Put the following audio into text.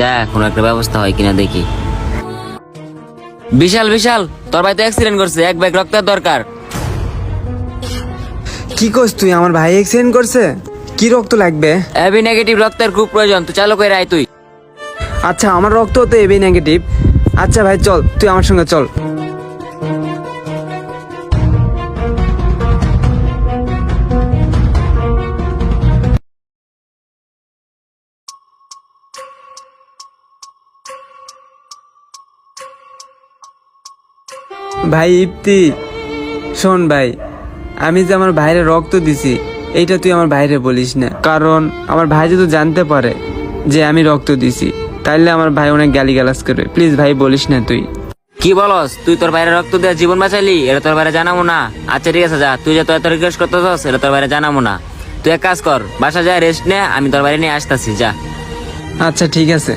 যা কোনো একটা ব্যবস্থা হয় কিনা দেখি। বিশাল বিশাল, তোর ভাই তো অ্যাক্সিডেন্ট করছে, এক ব্যাগ রক্তের দরকার। কি করছ তুই? আমার ভাই অ্যাক্সিডেন্ট করছে, কি রক্ত লাগবে? এবি নেগেটিভ রক্তের খুব প্রয়োজন, তুই চালু করে আয় তুই। আচ্ছা আমার রক্ত তো এবি নেগেটিভ। আচ্ছা ভাই চল, তুই আমার সঙ্গে চল। ভাই ইপ্তি, শোন ভাই, আমি যে আমার ভাইরে রক্ত দিছি এইটা তুই আমার ভাইরে বলিস না, কারণ আমার ভাই যদি জানতে পারে যে আমি রক্ত দিছি তাইলে আমার ভাই অনেক গালিগালাজ করবে। প্লিজ ভাই বলিস না তুই। কি বলস? তুই তোর বাইরে রক্ত দিয়ে জীবন বাঁচাইলি, এটা তোর বাইরে জানাবো না। আচ্ছা ঠিক আছে যা, তুই যে তোর এত রিকোয়েস্ট করতেছস এটা তোর বাইরে জানাবো না। তুই এক কাজ কর, বাসা যায় রেস্ট নে, আমি তোর বাইরে নিয়ে আসতেছি, যা। আচ্ছা ঠিক আছে।